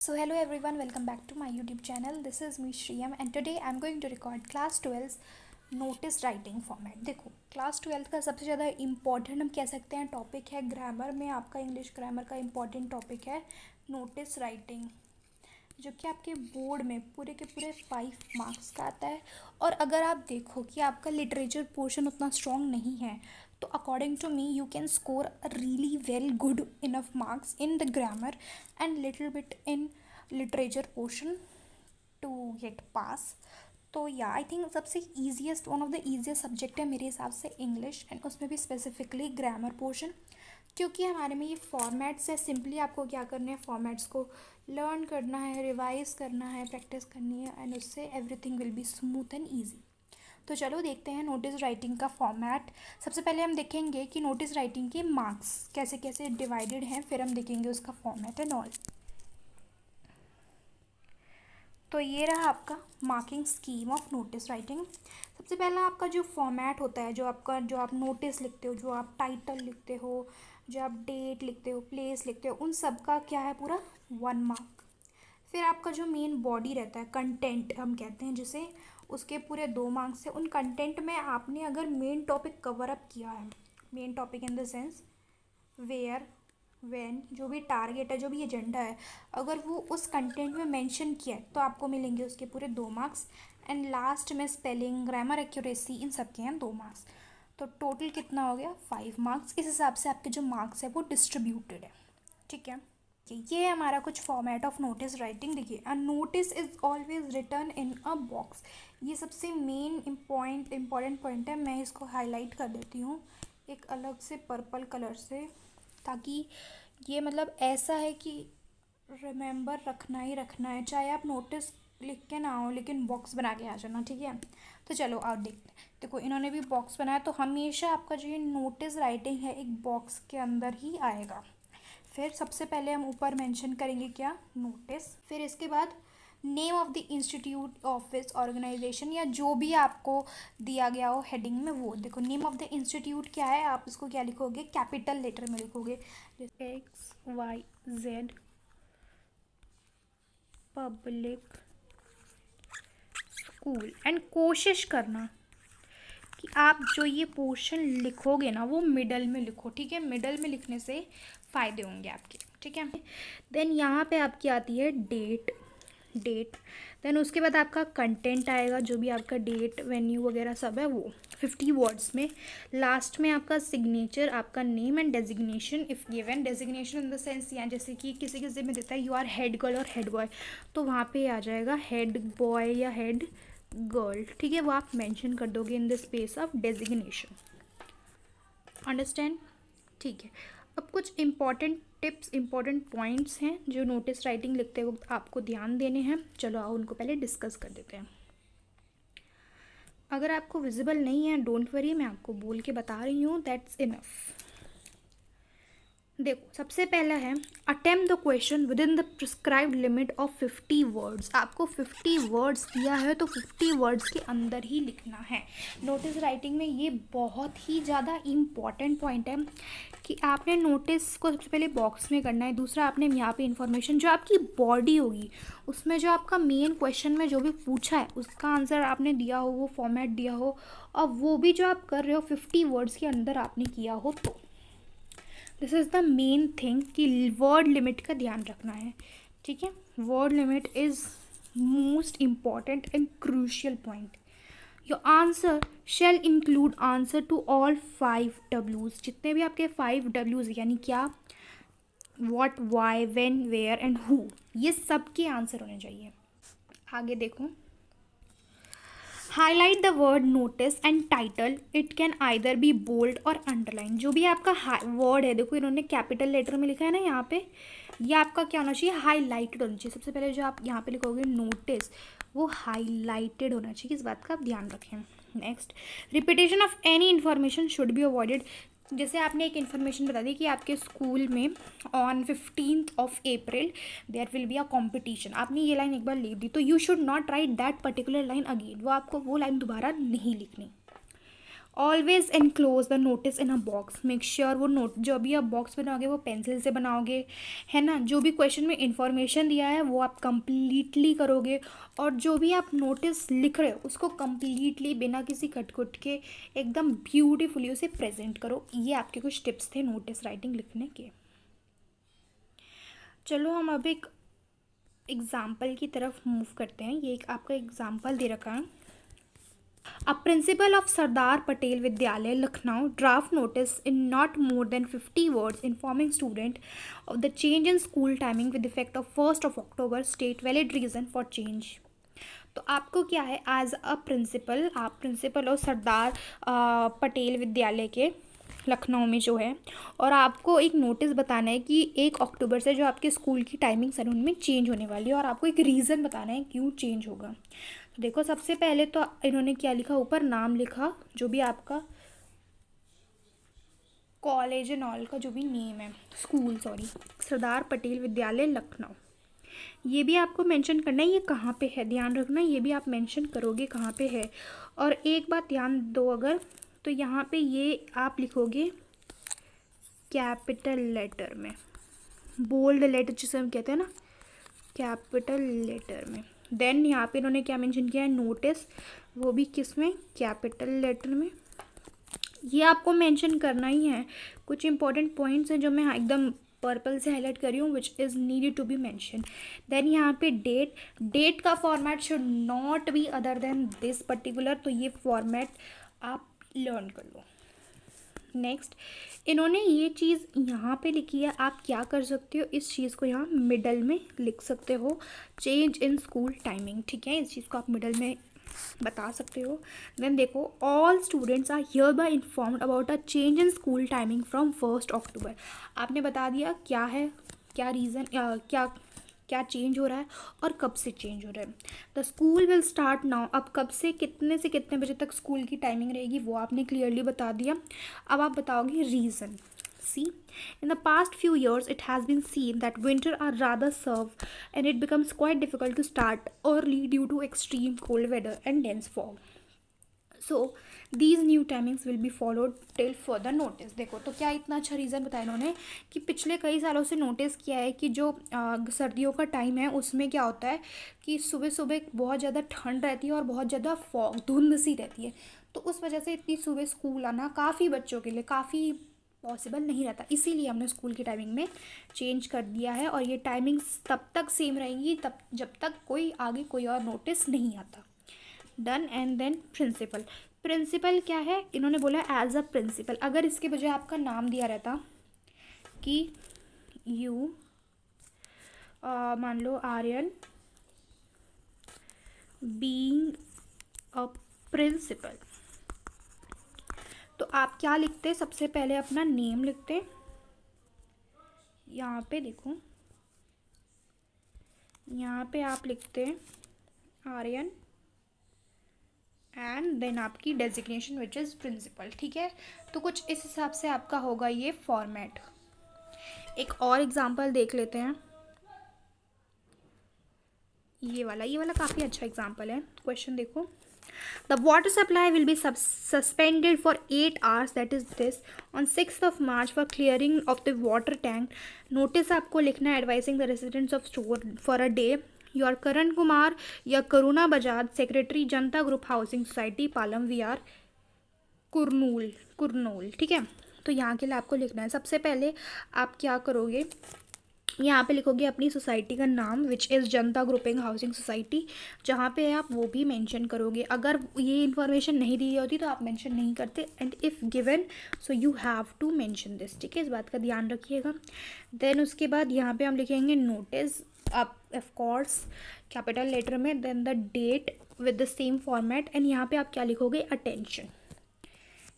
So hello everyone, welcome back to my YouTube channel. This is me Shriyam and today I'm going to record class 12 notice writing format. देखो class 12 का सबसे ज़्यादा important हम कह सकते हैं topic है ग्रामर में, आपका इंग्लिश ग्रामर का इम्पॉर्टेंट टॉपिक है नोटिस राइटिंग, जो कि आपके बोर्ड में पूरे के पूरे 5 मार्क्स का आता है। और अगर आप देखो कि आपका लिटरेचर पोर्शन उतना स्ट्रॉन्ग नहीं है तो according to me you can score a really well good enough marks in the grammar and little bit in literature portion to get pass. तो या आई थिंक सबसे easiest one of the easiest subject है मेरे हिसाब से English, and उसमें भी specifically grammar portion, क्योंकि हमारे में ये फॉर्मेट्स है। सिंपली आपको क्या करना है, फॉर्मेट्स को लर्न करना है, रिवाइज करना है, प्रैक्टिस करनी है, एंड उससे everything will be smooth and easy. तो चलो देखते हैं नोटिस राइटिंग का फॉर्मेट। सबसे पहले हम देखेंगे कि नोटिस राइटिंग के मार्क्स कैसे कैसे डिवाइडेड हैं, फिर हम देखेंगे उसका फॉर्मेट एंड ऑल। तो ये रहा आपका marking scheme of notice writing. सबसे पहला आपका जो फॉर्मेट होता है, जो आप नोटिस लिखते हो, जो आप टाइटल लिखते हो, जो आप डेट लिखते हो, प्लेस लिखते हो, उन सब का क्या है पूरा 1 मार्क। फिर आपका जो मेन बॉडी रहता है, कंटेंट हम कहते हैं जिसे, उसके पूरे 2 मार्क्स है। उन कंटेंट में आपने अगर मेन टॉपिक कवर अप किया है, main topic in the sense where when, जो भी टारगेट है, जो भी एजेंडा है, अगर वो उस कंटेंट में मेंशन किया है तो आपको मिलेंगे उसके पूरे 2 मार्क्स। एंड लास्ट में स्पेलिंग, ग्रामर एक्यूरेसी, इन सब के हैं 2 मार्क्स। तो टोटल कितना हो गया 5 मार्क्स। इस हिसाब से आपके जो मार्क्स है वो डिस्ट्रीब्यूटेड है, ठीक है। ये है हमारा कुछ फॉर्मेट ऑफ नोटिस राइटिंग। देखिए, a notice is always written in a box. ये सबसे मेन इम्पॉर्टेंट पॉइंट है। मैं इसको हाईलाइट कर देती हूँ एक अलग से पर्पल कलर से, ताकि ये मतलब ऐसा है कि रिमेंबर रखना ही रखना है, चाहे आप नोटिस लिख के ना हो लेकिन बॉक्स बना के आ जाना, ठीक है। तो चलो आप देखते हैं। देखो इन्होंने भी बॉक्स बनाया, तो हमेशा आपका जो ये नोटिस राइटिंग है एक बॉक्स के अंदर ही आएगा। फिर सबसे पहले हम ऊपर मेंशन करेंगे क्या, नोटिस। फिर इसके बाद name of the institute, office, organisation, या जो भी आपको दिया गया हो हेडिंग में वो। देखो नेम ऑफ द इंस्टीट्यूट क्या है, आप इसको क्या लिखोगे, कैपिटल लेटर में लिखोगे, जैसे XYZ पब्लिक स्कूल। एंड कोशिश करना कि आप जो ये पोर्शन लिखोगे ना वो मिडल में लिखो, ठीक है। मिडल में लिखने से फ़ायदे होंगे आपके, ठीक है। देन यहाँ पे आपकी आती है डेट। देन उसके बाद आपका कंटेंट आएगा, जो भी आपका डेट, वेन्यू वगैरह सब है वो 50 वर्ड्स में। लास्ट में आपका सिग्नेचर, आपका name and designation if given. Designation in the sense, यहाँ जैसे कि किसी किसी में देता है यू आर हेड गर्ल और हेड बॉय, तो वहाँ पे आ जाएगा हेड बॉय या हेड गर्ल, ठीक है। वो आप मेंशन कर दोगे in the space of designation, understand, ठीक है। अब कुछ इंपॉर्टेंट टिप्स, इंपॉर्टेंट पॉइंट्स हैं जो नोटिस राइटिंग लिखते वक्त आपको ध्यान देने हैं। चलो आओ उनको पहले डिस्कस कर देते हैं। अगर आपको विजिबल नहीं है डोंट वरी, मैं आपको बोल के बता रही हूँ, दैट्स इनफ। देखो सबसे पहला है attempt the question with in the prescribed limit of 50 words. आपको 50 वर्ड्स दिया है तो 50 वर्ड्स के अंदर ही लिखना है। नोटिस राइटिंग में ये बहुत ही ज़्यादा इम्पॉर्टेंट पॉइंट है कि आपने नोटिस को सबसे पहले बॉक्स में करना है। दूसरा, आपने यहाँ पे इन्फॉर्मेशन जो आपकी बॉडी होगी उसमें जो आपका मेन क्वेश्चन में जो भी पूछा है उसका आंसर आपने दिया हो, वो फॉर्मेट दिया हो, और वो भी जो आप कर रहे हो 50 वर्ड्स के अंदर आपने किया हो। तो this is the main thing कि वर्ड लिमिट का ध्यान रखना है, ठीक है। Word limit is most important and crucial point. Your answer shall include answer to all 5 W's। जितने भी आपके 5 W's यानी क्या, what, why, when, where and who, ये सब के आंसर होने चाहिए। आगे देखो, highlight the word notice and title, it can either be bold और अंडरलाइन। जो भी आपका वर्ड है, देखो इन्होंने कैपिटल लेटर में लिखा है ना यहाँ पे, ये आपका क्या होना चाहिए, हाईलाइटेड होना चाहिए। सबसे पहले जो आप यहाँ पे लिखोगे नोटिस, वो हाईलाइटेड होना चाहिए, इस बात का आप ध्यान रखें। Next, repetition of any information should be avoided. जैसे आपने एक इन्फॉर्मेशन बता दी कि आपके स्कूल में on 15th of April there will be a competition, आपने ये लाइन एक बार लिख दी, तो you should not write that particular line again. वो आपको वो लाइन दोबारा नहीं लिखनी। Always enclose the notice in a box, make sure वो नोट जो भी आप बॉक्स बनाओगे वो पेंसिल से बनाओगे, है ना। जो भी क्वेश्चन में इंफॉर्मेशन दिया है वो आप कंप्लीटली करोगे, और जो भी आप नोटिस लिख रहे हो उसको कंप्लीटली बिना किसी कटकुट के एकदम ब्यूटीफुली उसे प्रेजेंट करो। ये आपके कुछ टिप्स थे नोटिस राइटिंग लिखने के। चलो हम अब एक एग्ज़ाम्पल की तरफ मूव करते हैं। ये एक आपका एग्ज़ाम्पल दे रखा है। A principal of Sardar Patel Vidyalaya, Lucknow, draft notice in not more than 50 words informing student of the change in school timing with effect of 1st of October. State valid reason for change. तो आपको क्या है, as a principal, आप principal हो सरदार पटेल विद्यालय के लखनऊ में जो है, और आपको एक नोटिस बताना है कि 1 अक्टूबर से जो आपके स्कूल की टाइमिंग्स है उनमें चेंज होने वाली है, और आपको एक रीज़न बताना है क्यों चेंज होगा। तो देखो सबसे पहले तो इन्होंने क्या लिखा, ऊपर नाम लिखा, जो भी आपका कॉलेज एंड ऑल का जो भी नेम है, स्कूल सॉरी, सरदार पटेल विद्यालय लखनऊ। ये भी आपको मेंशन करना है ये कहाँ पे है, ध्यान रखना ये भी आप मेंशन करोगे कहाँ पे है। और एक बात ध्यान दो अगर, तो यहाँ पे ये आप लिखोगे कैपिटल लेटर में, बोल्ड लेटर जिसे हम कहते हैं ना, कैपिटल लेटर में। देन यहाँ पे इन्होंने क्या मेंशन किया है, नोटिस, वो भी किस में, कैपिटल लेटर में। ये आपको मेंशन करना ही है। कुछ इंपॉर्टेंट पॉइंट्स हैं जो मैं एकदम पर्पल से हाईलाइट कर रही हूँ, which is needed to be mention. Then यहाँ पे डेट, डेट का format should not be other than this particular, तो ये फॉर्मेट आप लर्न कर लो। नेक्स्ट इन्होंने ये चीज़ यहाँ पे लिखी है, आप क्या कर सकते हो, इस चीज़ को यहाँ मिडल में लिख सकते हो, चेंज इन स्कूल टाइमिंग, ठीक है, इस चीज़ को आप मिडल में बता सकते हो। देन देखो, all students are here by informed about a change in school timing from 1 October. आपने बता दिया क्या है, क्या रीज़न, क्या क्या चेंज हो रहा है और कब से चेंज हो रहा है। The school will start now, अब कब से कितने बजे तक स्कूल की टाइमिंग रहेगी वो आपने क्लियरली बता दिया। अब आप बताओगे reason. See, in the past few years, it has been seen that winter are rather serve and it becomes quite difficult to start early due to extreme cold weather and dense fog. So, these new timings will be followed till further notice. देखो तो क्या इतना अच्छा reason बताया इन्होंने कि पिछले कई सालों से नोटिस किया है कि जो सर्दियों का टाइम है उसमें क्या होता है कि सुबह सुबह बहुत ज़्यादा ठंड रहती है और बहुत ज़्यादा फॉग, धुंध सी रहती है, तो उस वजह से इतनी सुबह स्कूल आना काफ़ी बच्चों के लिए काफ़ी पॉसिबल नहीं रहता। इसीलिए हमने स्कूल की टाइमिंग में चेंज कर दिया है, और ये टाइमिंग्स तब तक सेम रहेंगी तब जब तक कोई कोई और नोटिस नहीं आता। Done. And then principal, principal क्या है, इन्होंने बोला एज अ प्रिंसिपल। अगर इसके बजाय आपका नाम दिया रहता कि यू मान लो आर्यन बीइंग अ प्रिंसिपल, तो आप क्या लिखते, सबसे पहले अपना नेम लिखते, यहाँ पे देखो, यहाँ पे आप लिखते आर्यन एंड देन आपकी डेजिग्नेशन विच इज़ प्रिंसिपल, ठीक है। तो कुछ इस हिसाब से आपका होगा ये फॉर्मेट। एक और एग्जांपल देख लेते हैं, ये वाला काफ़ी अच्छा एग्जांपल है। क्वेश्चन देखो, the water supply will be suspended for 8 hours, that is this, on 6 March for clearing of the water tank. Notice आपको लिखना है, advising the residents of store for a day, your Karan Kumar या Karuna Bajaj, secretary Janata group housing society Palam Vihar Kurnool, ठीक है। तो यहाँ के लिए आपको लिखना है, सबसे पहले आप क्या करोगे, यहाँ पे लिखोगे अपनी सोसाइटी का नाम which is Janata grouping housing society, जहाँ पे है आप वो भी मेंशन करोगे। अगर ये इन्फॉर्मेशन नहीं दी होती तो आप मेंशन नहीं करते, and if given so you have to mention this, ठीक है, इस बात का ध्यान रखिएगा। देन उसके बाद यहाँ पे हम लिखेंगे नोटिस, आप ऑफ कोर्स कैपिटल लेटर में, then the date with the same format, and यहाँ पे आप क्या लिखोगे, अटेंशन,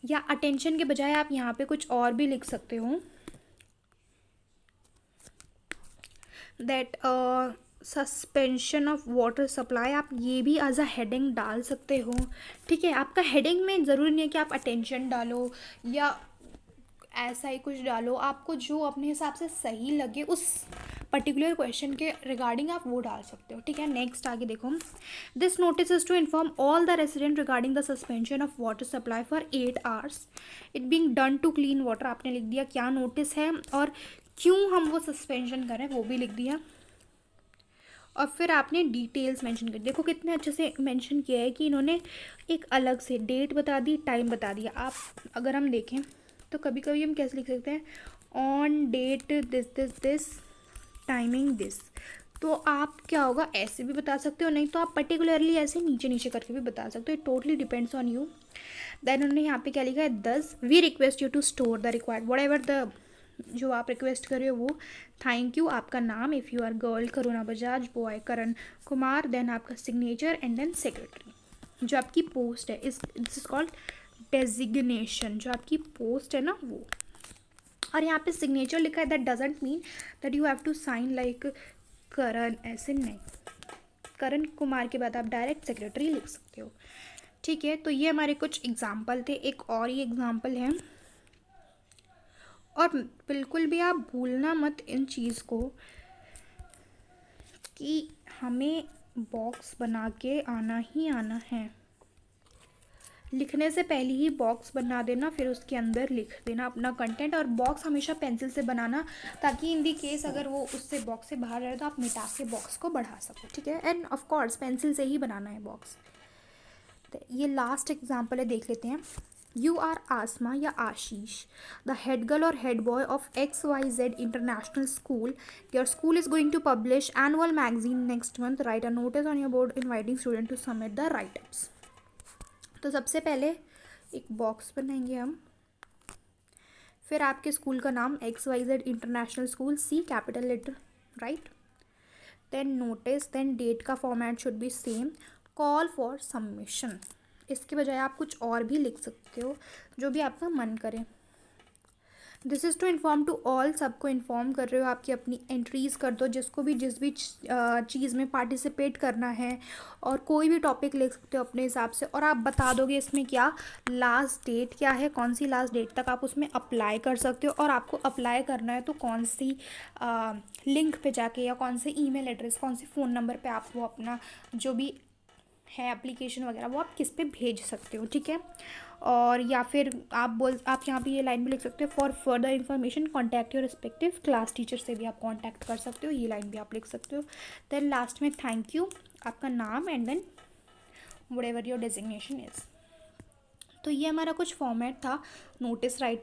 या अटेंशन के बजाय आप यहाँ पे कुछ और भी लिख सकते हो, that suspension of water supply, आप ये भी एज अ हेडिंग डाल सकते हो, ठीक है। आपका हेडिंग में ज़रूरी नहीं है कि आप अटेंशन डालो या ऐसा ही कुछ डालो, आपको जो अपने हिसाब से सही लगे उस पर्टिकुलर क्वेश्चन के रिगार्डिंग आप वो डाल सकते हो, ठीक है। नेक्स्ट आगे देखो, this notice is to inform all the resident regarding the suspension of water supply for 8 hours it being done to clean water. आपने लिख दिया क्या नोटिस है और क्यों हम वो सस्पेंशन करें वो भी लिख दिया, और फिर आपने डिटेल्स मेंशन कर, देखो कितने अच्छे से मेंशन किया है कि इन्होंने एक अलग से डेट बता दी, टाइम बता दिया। आप अगर हम देखें तो कभी कभी हम कैसे लिख सकते हैं, on date this this this timing this, तो आप क्या होगा ऐसे भी बता सकते हो, नहीं तो आप पर्टिकुलरली ऐसे नीचे नीचे करके भी बता सकते हो, it totally depends on you. Then उन्होंने यहाँ पे क्या लिखा है, 10 we request you to store the required whatever the, जो आप रिक्वेस्ट कर रहे हो वो, थैंक यू, आपका नाम, if you are girl Karuna Bajaj, boy Karan Kumar, then आपका सिग्नेचर एंड देन सेक्रेटरी। जो आपकी पोस्ट है इस दिस इज कॉल्ड डेजिग्नेशन, जो आपकी पोस्ट है ना वो। और यहाँ पे सिग्नेचर लिखा है, that doesn't mean that you have to sign like Karan, ऐसे नहीं, करण कुमार के बाद आप डायरेक्ट सेक्रेटरी लिख सकते हो, ठीक है। तो ये हमारे कुछ एग्जाम्पल थे, एक और ही एग्जाम्पल है, और बिल्कुल भी आप भूलना मत इन चीज़ को कि हमें बॉक्स बना के आना ही आना है। लिखने से पहले ही बॉक्स बना देना, फिर उसके अंदर लिख देना अपना कंटेंट, और बॉक्स हमेशा पेंसिल से बनाना, ताकि इन दी केस अगर वो उससे बॉक्स से बाहर रहे तो आप मिटा के बॉक्स को बढ़ा सको, ठीक है। एंड ऑफ कोर्स पेंसिल से ही बनाना है बॉक्स। तो ये लास्ट एग्जाम्पल है, देख लेते हैं। You are Asma या आशीष, the head girl or head boy of XYZ International School. Your school is going to publish annual magazine next month. Write a notice on your board inviting student to submit the write-ups. तो सबसे पहले एक box बनाएंगे हम, फिर आपके school का नाम XYZ international school, C capital letter, right. Then notice, then date का format should be same, call for submission. इसके बजाय आप कुछ और भी लिख सकते हो जो भी आपका मन करे। This is to inform to all, सबको इन्फॉर्म कर रहे हो, आपकी अपनी एंट्रीज़ कर दो, जिसको भी जिस भी चीज़ में पार्टिसिपेट करना है, और कोई भी टॉपिक लिख सकते हो अपने हिसाब से, और आप बता दोगे इसमें क्या लास्ट डेट क्या है, कौन सी लास्ट डेट तक आप उसमें अप्लाई कर सकते हो, और आपको अप्लाई करना है तो कौन सी लिंक पे जाके, या कौन से ईमेल एड्रेस, कौन से फ़ोन नंबर पे आप वो अपना जो भी है एप्लीकेशन वगैरह वो आप किस पे भेज सकते हो, ठीक है। और या फिर आप यहाँ पे ये लाइन भी लिख सकते हो, for further information contact your respective class teacher से भी आप कॉन्टैक्ट कर सकते हो, ये लाइन भी आप लिख सकते हो। देन लास्ट में थैंक यू, आपका नाम, and then whatever your designation is. तो ये हमारा कुछ फॉर्मेट था नोटिस राइटिंग